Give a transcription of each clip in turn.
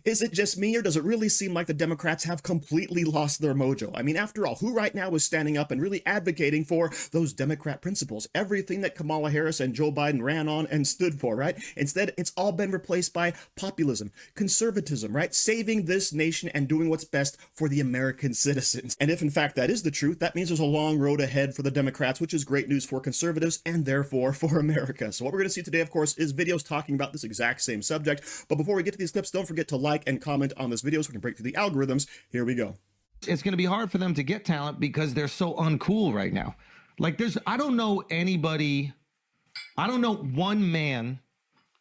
Is it just me, or does it really seem like the Democrats have completely lost their mojo? I mean, after all, who right now is standing up and really advocating for those Democrat principles? Everything that Kamala Harris and Joe Biden ran on and stood for, right? Instead, it's all been replaced by populism, conservatism, right? Saving this nation and doing what's best for the American citizens. And if in fact that is the truth, that means there's a long road ahead for the Democrats, which is great news for conservatives and therefore for America. So what we're going to see today, of course, is videos talking about this exact same subject. But before we get to these clips, don't forget to like and comment on this video so we can break through the algorithms. Here we go. It's going to be hard for them to get talent because they're so uncool right now. Like I don't know anybody, I don't know one man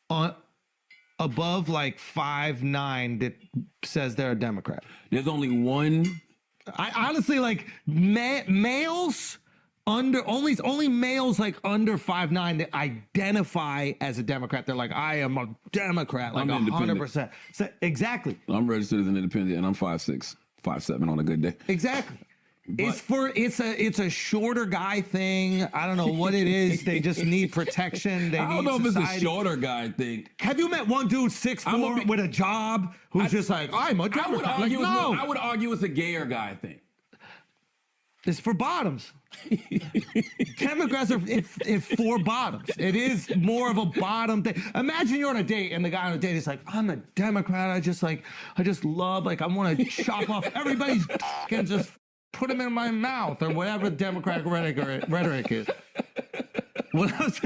above like 5'9" that says they're a Democrat. There's only one. I honestly like males only males like under 5'9" that identify as a Democrat. They're like, I am a Democrat, like 100%. So, exactly. I'm registered as an independent, and I'm 5'6", 5'7" on a good day. Exactly. But it's a shorter guy thing. I don't know what it is. They just need protection. I don't know if it's a shorter guy thing. Have you met one dude 6'4" with a job who's just like, I'm a Democrat? I would argue it's a gayer guy thing. It's for bottoms. Democrats are if for bottoms. It is more of a bottom thing. Imagine you're on a date and the guy on a date is like, I'm a Democrat. I just love, like, I want to chop off everybody's and just put them in my mouth, or whatever Democratic rhetoric is. What else?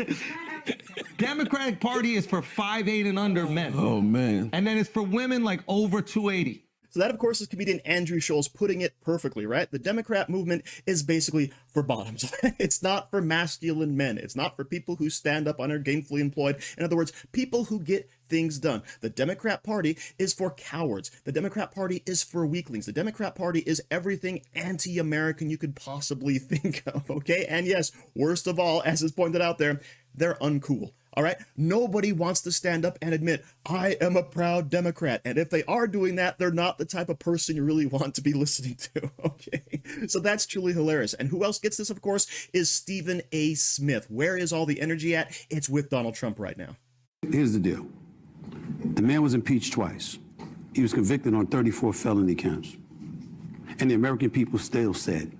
Democratic Party is for 5'8" and under men. Oh man. And then it's for women like over 280. So that, of course, is comedian Andrew Schulz putting it perfectly, right? The Democrat movement is basically for bottoms. It's not for masculine men. It's not for people who stand up and are gainfully employed. In other words, people who get things done. The Democrat Party is for cowards. The Democrat Party is for weaklings. The Democrat Party is everything anti-American you could possibly think of, okay? And yes, worst of all, as is pointed out there, they're uncool. All right. Nobody wants to stand up and admit, I am a proud Democrat. And if they are doing that, they're not the type of person you really want to be listening to. Okay. So that's truly hilarious. And who else gets this, of course, is Stephen A. Smith. Where is all the energy at? It's with Donald Trump right now. Here's the deal. The man was impeached twice. He was convicted on 34 felony counts. And the American people still said,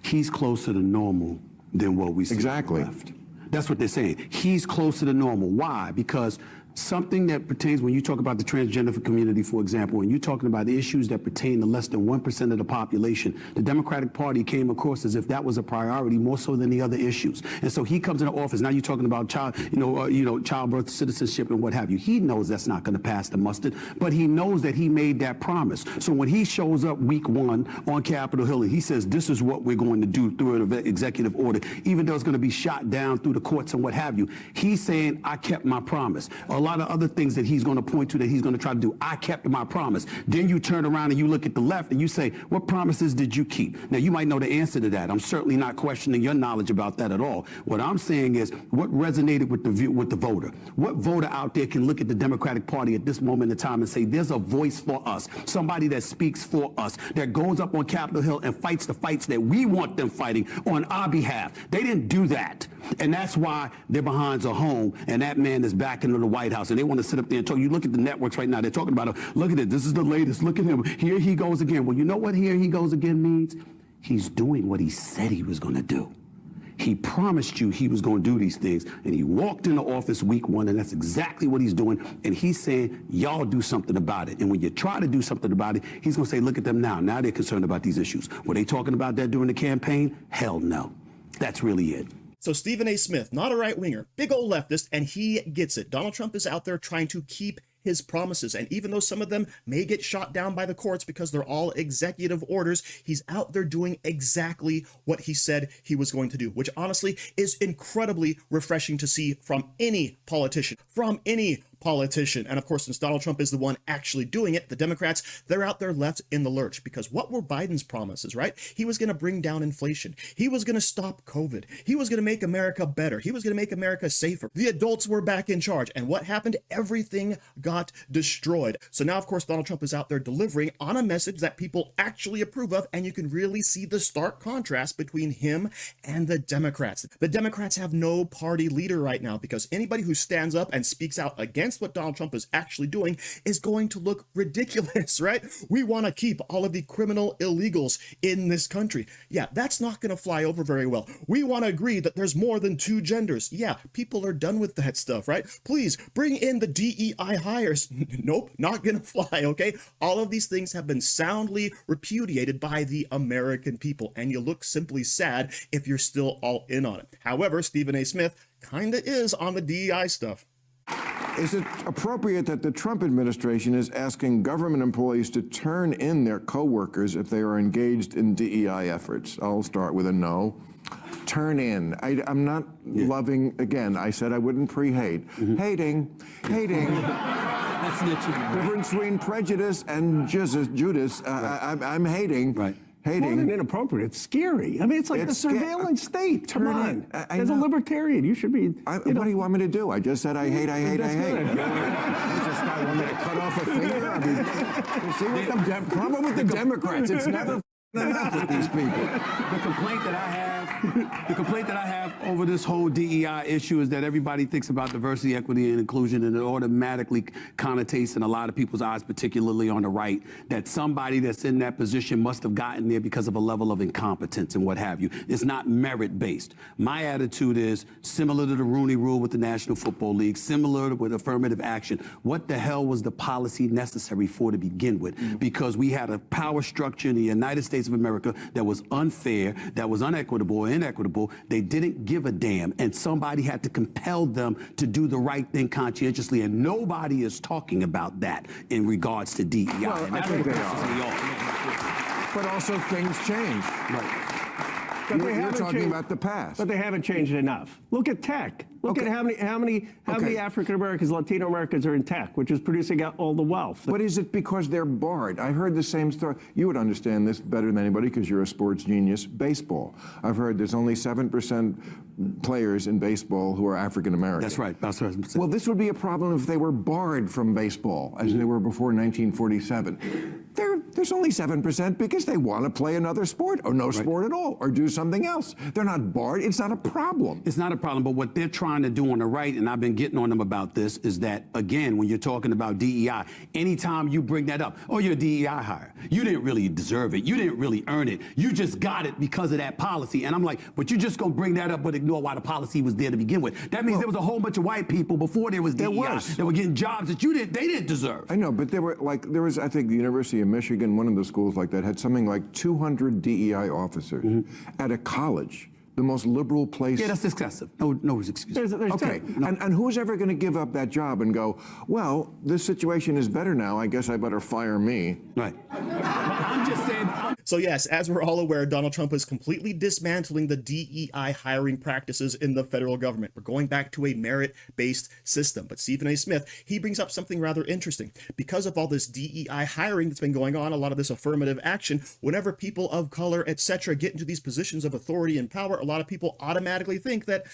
he's closer to normal than what we see. Exactly. Left. That's what they're saying. He's closer to normal. Why? Because something that pertains, when you talk about the transgender community, for example, and you're talking about the issues that pertain to less than 1% of the population, the Democratic Party came across as if that was a priority more so than the other issues. And so he comes into office. Now you're talking about childbirth, citizenship, and what have you. He knows that's not going to pass the mustard, but he knows that he made that promise. So when he shows up week 1 on Capitol Hill and he says, this is what we're going to do through an executive order, even though it's going to be shot down through the courts and what have you, he's saying, I kept my promise. A lot of other things that he's going to point to that he's going to try to do. I kept my promise. Then you turn around and you look at the left and you say, what promises did you keep? Now, you might know the answer to that. I'm certainly not questioning your knowledge about that at all. What I'm saying is what resonated with the voter. What voter out there can look at the Democratic Party at this moment in time and say, there's a voice for us, somebody that speaks for us, that goes up on Capitol Hill and fights the fights that we want them fighting on our behalf. They didn't do that. And that's why their behinds are home, and that man is back into the White House, and they want to sit up there and talk. You look at the networks right now, they're talking about, look at it, this is the latest, look at him, here he goes again. Well, you know what here he goes again means? He's doing what he said he was going to do. He promised you he was going to do these things, and he walked into office week 1, and that's exactly what he's doing, and he's saying, y'all do something about it. And when you try to do something about it, he's going to say, look at them now. Now they're concerned about these issues. Were they talking about that during the campaign? Hell no. That's really it. So Stephen A. Smith, not a right-winger, big old leftist, and he gets it. Donald Trump is out there trying to keep his promises. And even though some of them may get shot down by the courts because they're all executive orders, he's out there doing exactly what he said he was going to do, which honestly is incredibly refreshing to see from any politician, And of course, since Donald Trump is the one actually doing it, the Democrats, they're out there left in the lurch, because what were Biden's promises, right? He was going to bring down inflation. He was going to stop COVID. He was going to make America better. He was going to make America safer. The adults were back in charge. And what happened? Everything got destroyed. So now, of course, Donald Trump is out there delivering on a message that people actually approve of. And you can really see the stark contrast between him and the Democrats. The Democrats have no party leader right now, because anybody who stands up and speaks out against against what Donald Trump is actually doing is going to look ridiculous, right? We want to keep all of the criminal illegals in this country. Yeah, that's not going to fly over very well. We want to agree that there's more than two genders. Yeah, people are done with that stuff, right? Please bring in the DEI hires. Nope, not going to fly, okay? All of these things have been soundly repudiated by the American people, and you look simply sad if you're still all in on it. However, Stephen A. Smith kinda is on the DEI stuff. Is it appropriate that the Trump administration is asking government employees to turn in their coworkers if they are engaged in DEI efforts? I'll start with a no. Turn in. I'm not loving, again, I said I wouldn't pre-hate. Hating. Difference between prejudice and Judas. I'm hating. Right. Hating. More than inappropriate. It's scary. I mean, it's like the surveillance state. Come on. As a libertarian, you should be. What do you want me to do? I just said I hate. You just want me to cut off a finger? I mean, you see what the problem with the Democrats? It's never enough with these people. The complaint that I have over this whole DEI issue is that everybody thinks about diversity, equity, and inclusion, and it automatically connotates in a lot of people's eyes, particularly on the right, that somebody that's in that position must have gotten there because of a level of incompetence and what have you. It's not merit-based. My attitude is similar to the Rooney Rule with the National Football League, similar with affirmative action. What the hell was the policy necessary for to begin with? Because we had a power structure in the United States of America that was unfair, that was inequitable. They didn't give a damn, and somebody had to compel them to do the right thing conscientiously, and nobody is talking about that in regards to DEI. Well, and I think they are. But also things change. Right. But You're talking about the past. But they haven't changed enough. Look at tech. Look at how many African Americans, Latino Americans are in tech, which is producing out all the wealth. But is it because they're barred? I heard the same story. You would understand this better than anybody because you're a sports genius. Baseball. I've heard there's only 7% players in baseball who are African American. That's right. That's what I'm saying. Well, this would be a problem if they were barred from baseball, as they were before 1947. There's only 7% because they want to play another sport or no sport at all or do something else. They're not barred. It's not a problem. It's not a problem, but what they're trying to do on the right, and I've been getting on them about this, is that, again, when you're talking about DEI, anytime you bring that up, oh, you're a DEI hire. You didn't really deserve it. You didn't really earn it. You just got it because of that policy. And I'm like, but you're just going to bring that up but ignore why the policy was there to begin with. That means there was a whole bunch of white people before there was DEI that were getting jobs that they didn't deserve. I know, but there was, I think, the University of Michigan, one of the schools like that, had something like 200 DEI officers at a college. The most liberal place. Yeah, that's excessive. No excuse. There's okay, and who's ever going to give up that job and go, well, this situation is better now, I guess I better fire me. Right. I'm just saying. So yes, as we're all aware, Donald Trump is completely dismantling the DEI hiring practices in the federal government. We're going back to a merit-based system. But Stephen A. Smith, he brings up something rather interesting. Because of all this DEI hiring that's been going on, a lot of this affirmative action, whenever people of color, etc., get into these positions of authority and power, a lot of people automatically think that,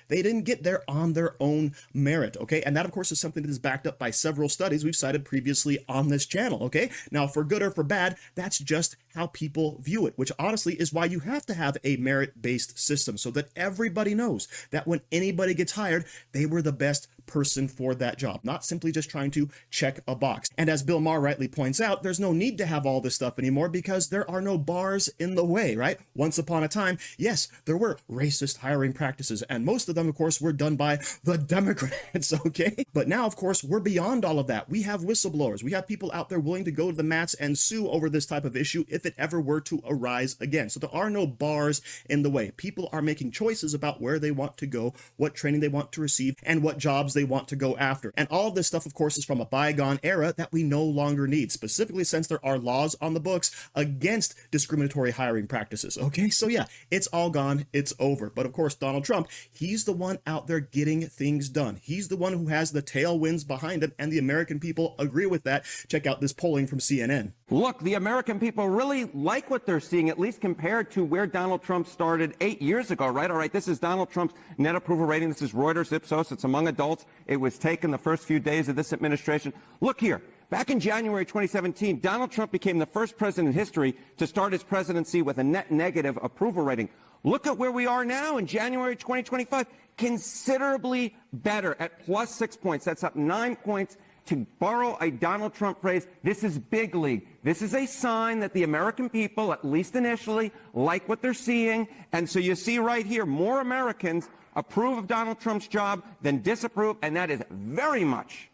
they didn't get there on their own merit, okay? And that, of course, is something that is backed up by several studies we've cited previously on this channel, okay? Now, for good or for bad, that's just how people view it, which honestly is why you have to have a merit-based system so that everybody knows that when anybody gets hired, they were the best person for that job, not simply just trying to check a box. And as Bill Maher rightly points out, there's no need to have all this stuff anymore because there are no bars in the way, right? Once upon a time, yes, there were racist hiring practices, and most of them, of course, were done by the Democrats, okay? But now, of course, we're beyond all of that. We have whistleblowers. We have people out there willing to go to the mats and sue over this type of issue if it ever were to arise again. So there are no bars in the way. People are making choices about where they want to go, what training they want to receive, and what jobs they want to go after. And all of this stuff, of course, is from a bygone era that we no longer need, specifically since there are laws on the books against discriminatory hiring practices. Okay, so yeah, it's all gone, it's over. But of course, Donald Trump, he's the one out there getting things done. He's the one who has the tailwinds behind him, and the American people agree with that. Check out this polling from CNN. Look, the American people really like what they're seeing, at least compared to where Donald Trump started 8 years ago, right? All right, this is Donald Trump's net approval rating. This is Reuters Ipsos. It's among adults. It was taken the first few days of this administration. Look here. Back in January 2017, Donald Trump became the first president in history to start his presidency with a net negative approval rating. Look at where we are now in January 2025. Considerably better at plus 6 points. That's up 9 points. To borrow a Donald Trump phrase, this is big league. This is a sign that the American people, at least initially, like what they're seeing. And so you see right here, more Americans approve of Donald Trump's job than disapprove. And that is very much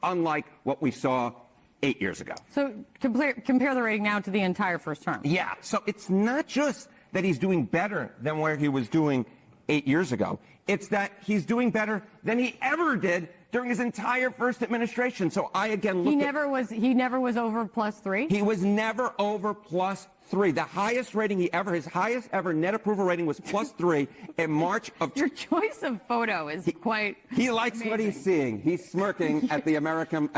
unlike what we saw 8 years ago. So compare the rating now to the entire first term. Yeah. So it's not just that he's doing better than where he was doing 8 years ago. It's that he's doing better than he ever did during his entire first administration. So I again look he never was over +3? He was never over +3. The highest rating his highest ever net approval rating was +3 in March of... Your choice of photo is quite He likes amazing. what he's seeing. He's smirking at the American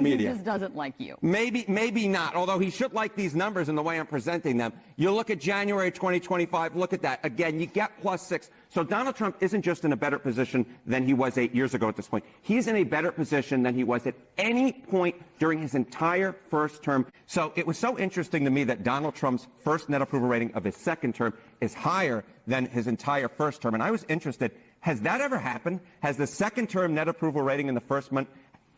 media. He just doesn't like you. Maybe not, although he should like these numbers and the way I'm presenting them. You look at January 2025, look at that. Again, you get +6. So Donald Trump isn't just in a better position than he was 8 years ago at this point. He's in a better position than he was at any point during his entire first term. So it was so interesting to me that Donald Trump's first net approval rating of his second term is higher than his entire first term. And I was interested, has that ever happened? Has the second term net approval rating in the first month,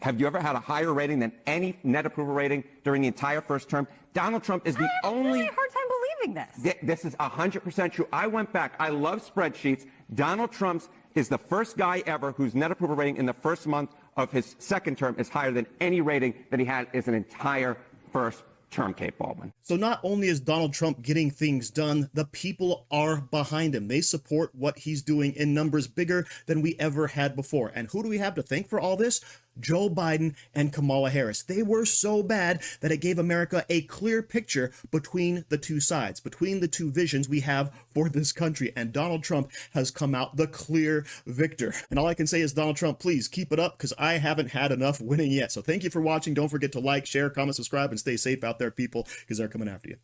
have you ever had a higher rating than any net approval rating during the entire first term? Donald Trump is the only... I have a hard time believing this. This is 100% true. I went back. I love spreadsheets. Donald Trump's is the first guy ever whose net approval rating in the first month of his second term is higher than any rating that he had as an entire first term, Kate Baldwin. So not only is Donald Trump getting things done, the people are behind him. They support what he's doing in numbers bigger than we ever had before. And who do we have to thank for all this? Joe Biden and Kamala Harris. They were so bad that it gave America a clear picture between the two sides, between the two visions we have for this country. And Donald Trump has come out the clear victor. And all I can say is, Donald Trump, please keep it up, because I haven't had enough winning yet. So thank you for watching. Don't forget to like, share, comment, subscribe, and stay safe out there, people, because they're coming after you.